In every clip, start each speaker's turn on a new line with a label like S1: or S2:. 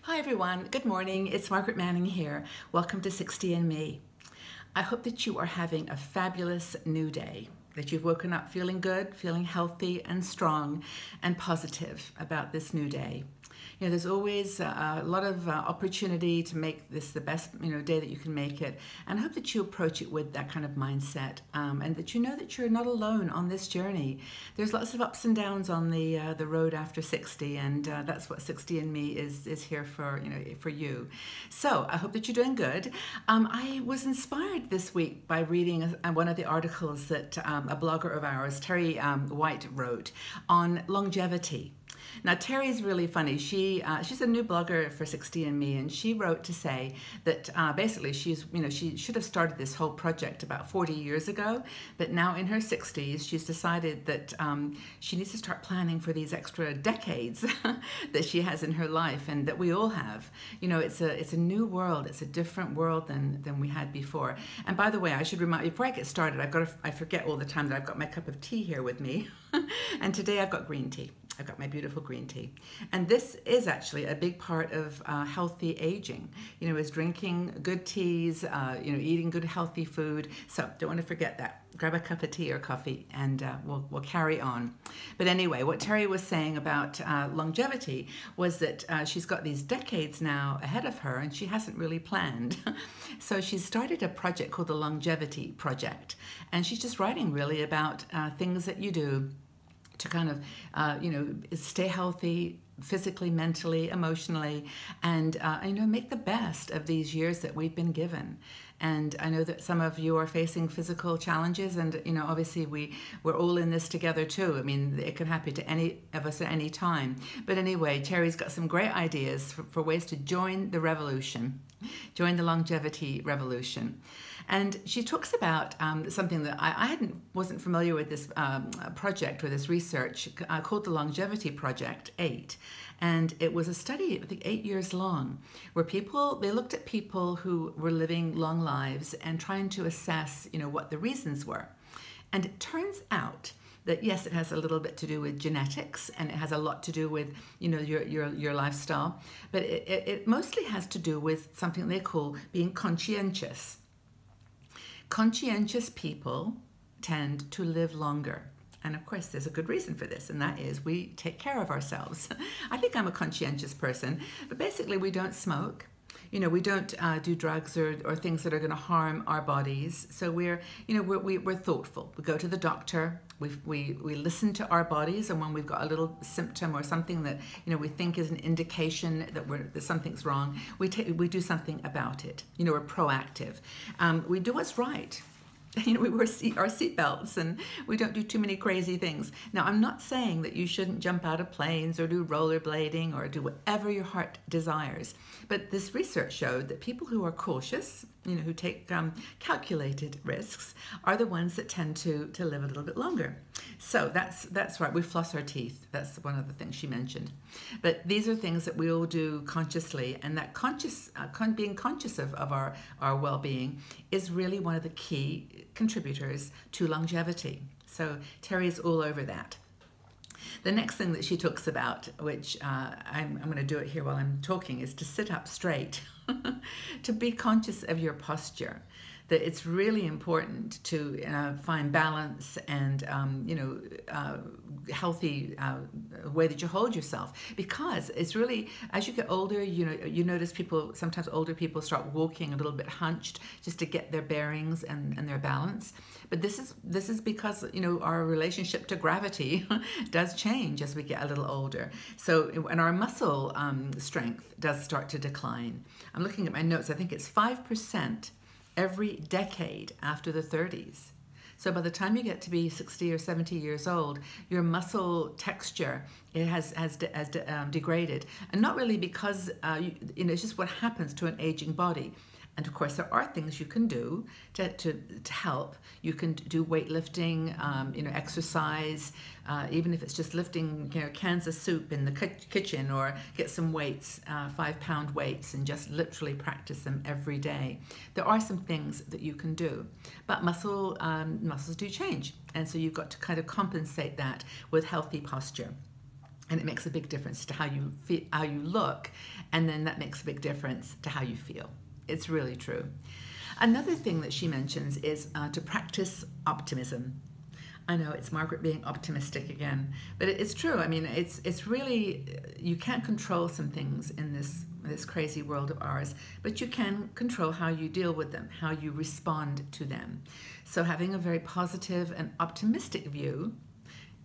S1: Hi everyone, good morning. It's Margaret Manning here. Welcome to 60 and Me. I hope that you are having a fabulous new day, that you've woken up feeling good, feeling healthy and strong and positive about this new day. You know, there's always a lot of opportunity to make this the best, day that you can make it. And I hope that you approach it with that kind of mindset, and that you know that you're not alone on this journey. There's lots of ups and downs on the road after 60, and that's what 60 and Me is here for, for you. So I hope that you're doing good. I was inspired this week by reading one of the articles that a blogger of ours, Terry White, wrote on longevity. Now, Terry's really funny. She's a new blogger for 60 and Me, and she wrote to say that basically she should have started this whole project about 40 years ago, but now in her 60s, she's decided that she needs to start planning for these extra decades that she has in her life and that we all have. You know, it's a new world. It's a different world than we had before. And by the way, I should remind you, before I get started, I forget all the time that I've got my cup of tea here with me. And today I've got green tea. I've got my beautiful green tea. And this is actually a big part of healthy aging, is drinking good teas, eating good healthy food. So don't want to forget that. Grab a cup of tea or coffee and we'll carry on. But anyway, what Terry was saying about longevity was that she's got these decades now ahead of her and she hasn't really planned. So she's started a project called the Longevity Project. And she's just writing really about things that you do to kind of, stay healthy physically, mentally, emotionally, and make the best of these years that we've been given. And I know that some of you are facing physical challenges, and obviously we're all in this together too. I mean, it could happen to any of us at any time. But anyway, Terry's got some great ideas for ways to join the revolution, join the longevity revolution. And she talks about something that I wasn't familiar with, this project or this research called the Longevity Project 8. And it was a study, I think 8 years long, where they looked at people who were living long lives and trying to assess, what the reasons were. And it turns out that yes, it has a little bit to do with genetics, and it has a lot to do with your lifestyle, but it mostly has to do with something they call being conscientious. Conscientious people tend to live longer. And of course, there's a good reason for this, and that is we take care of ourselves. I think I'm a conscientious person, but basically we don't smoke. We don't do drugs or things that are going to harm our bodies. So we're thoughtful. We go to the doctor. We listen to our bodies, and when we've got a little symptom or something that we think is an indication that something's wrong, we do something about it. We're proactive. We do what's right. We wear our seatbelts and we don't do too many crazy things. Now, I'm not saying that you shouldn't jump out of planes or do rollerblading or do whatever your heart desires. But this research showed that people who are cautious, who take calculated risks, are the ones that tend to live a little bit longer. So that's right. We floss our teeth. That's one of the things she mentioned. But these are things that we all do consciously, and that being conscious of our well-being is really one of the key contributors to longevity. So Terry's all over that. The next thing that she talks about, which I'm going to do it here while I'm talking, is to sit up straight, to be conscious of your posture. That it's really important to find balance and healthy way that you hold yourself, because it's really, as you get older, you notice sometimes older people start walking a little bit hunched just to get their bearings and their balance. But this is because our relationship to gravity does change as we get a little older. So and our muscle strength does start to decline. I'm looking at my notes. I think it's 5% every decade after the 30s. So by the time you get to be 60 or 70 years old, your muscle texture has degraded, and not really because it's just what happens to an aging body. And of course, there are things you can do to help. You can do weightlifting, exercise, even if it's just lifting cans of soup in the kitchen, or get some weights, 5-pound weights, and just literally practice them every day. There are some things that you can do, but muscles do change, and so you've got to kind of compensate that with healthy posture. And it makes a big difference to how you feel, how you look, and then that makes a big difference to how you feel. It's really true. Another thing that she mentions is to practice optimism. I know it's Margaret being optimistic again, but it's true. I mean, it's really, you can't control some things in this crazy world of ours, but you can control how you deal with them, how you respond to them. So having a very positive and optimistic view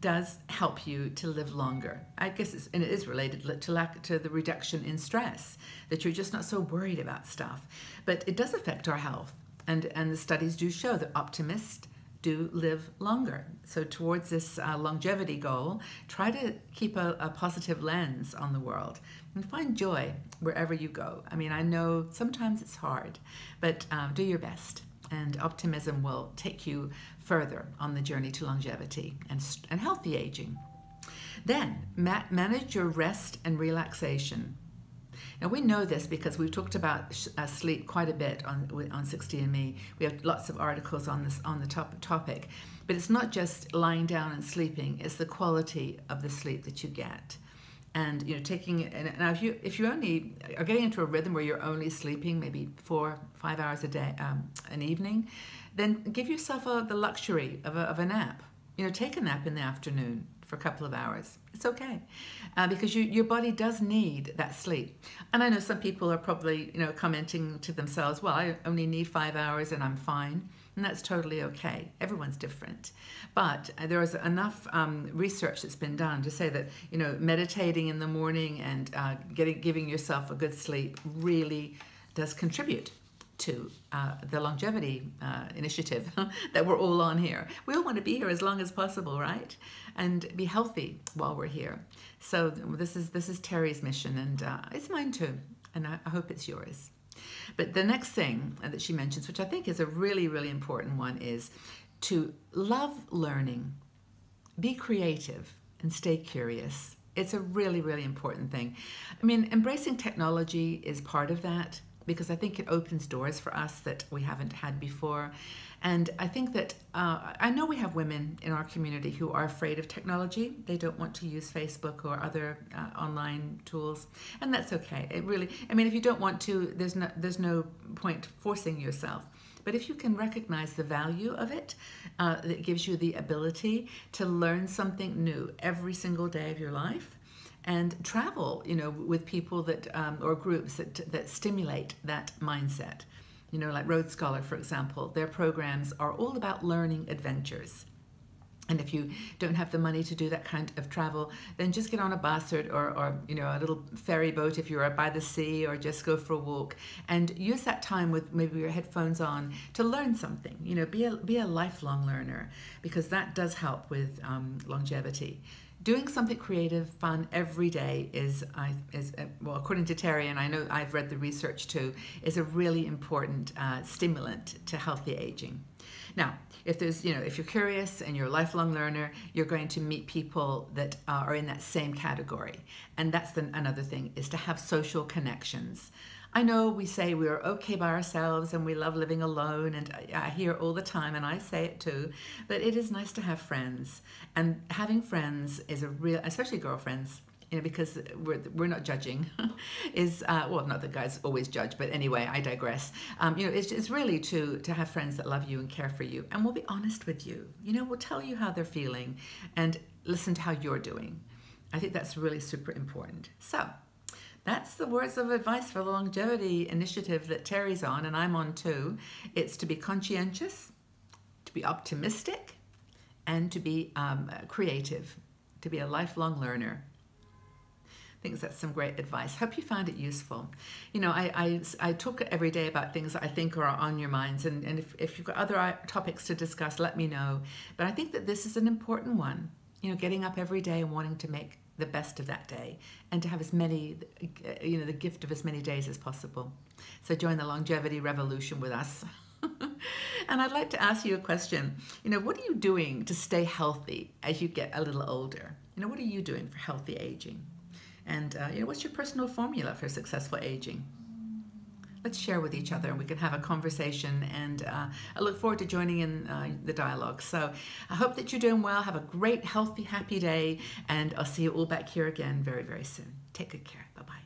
S1: does help you to live longer. I guess it is related to the reduction in stress, that you're just not so worried about stuff. But it does affect our health, and the studies do show that optimists do live longer. So towards this longevity goal, try to keep a positive lens on the world and find joy wherever you go. I mean, I know sometimes it's hard, but do your best. And optimism will take you further on the journey to longevity and healthy aging. Then, manage your rest and relaxation. Now, we know this because we've talked about sleep quite a bit on 60andMe. We have lots of articles on the topic. But it's not just lying down and sleeping, it's the quality of the sleep that you get. And now if you only are getting into a rhythm where you're only sleeping maybe 4 or 5 hours a day, an evening, then give yourself the luxury of a nap. Take a nap in the afternoon for a couple of hours. It's okay, because your body does need that sleep. And I know some people are probably commenting to themselves, well, I only need 5 hours and I'm fine. And that's totally okay. Everyone's different. But there is enough research that's been done to say that, meditating in the morning and giving yourself a good sleep really does contribute to the longevity initiative that we're all on here. We all want to be here as long as possible, right? And be healthy while we're here. So this is Terry's mission, and it's mine too. And I hope it's yours. But the next thing that she mentions, which I think is a really, really important one, is to love learning, be creative, and stay curious. It's a really, really important thing. I mean, embracing technology is part of that, because I think it opens doors for us that we haven't had before. And I think that, I know we have women in our community who are afraid of technology. They don't want to use Facebook or other online tools, and that's okay. If you don't want to, there's no point forcing yourself. But if you can recognize the value of it, that gives you the ability to learn something new every single day of your life, and travel, with people that or groups that stimulate that mindset. Like Road Scholar, for example, their programs are all about learning adventures. And if you don't have the money to do that kind of travel, then just get on a bus or a little ferry boat if you're by the sea, or just go for a walk and use that time with maybe your headphones on to learn something. Be a lifelong learner, because that does help with longevity. Doing something creative, fun every day is well, according to Terry, and I know I've read the research too, is a really important stimulant to healthy aging. Now, if you're curious and you're a lifelong learner, you're going to meet people that are in that same category. And that's another thing, is to have social connections. I know we say we're okay by ourselves and we love living alone, and I hear it all the time, and I say it too, but it is nice to have friends. And having friends is especially girlfriends, because we're not judging, well, not that guys always judge, but anyway, I digress. It's really to have friends that love you and care for you, and will be honest with you. Will tell you how they're feeling and listen to how you're doing. I think that's really super important. So that's the words of advice for the longevity initiative that Terry's on, and I'm on too. It's to be conscientious, to be optimistic, and to be creative, to be a lifelong learner. I think that's some great advice. Hope you found it useful. I talk every day about things that I think are on your minds, and if you've got other topics to discuss, let me know. But I think that this is an important one. Getting up every day and wanting to make the best of that day, and to have as many, the gift of as many days as possible. So join the longevity revolution with us. And I'd like to ask you a question. What are you doing to stay healthy as you get a little older? What are you doing for healthy aging? And what's your personal formula for successful aging? let's share with each other and we can have a conversation, and I look forward to joining in the dialogue. So I hope that you're doing well. Have a great, healthy, happy day, and I'll see you all back here again very, very soon. Take good care. Bye-bye.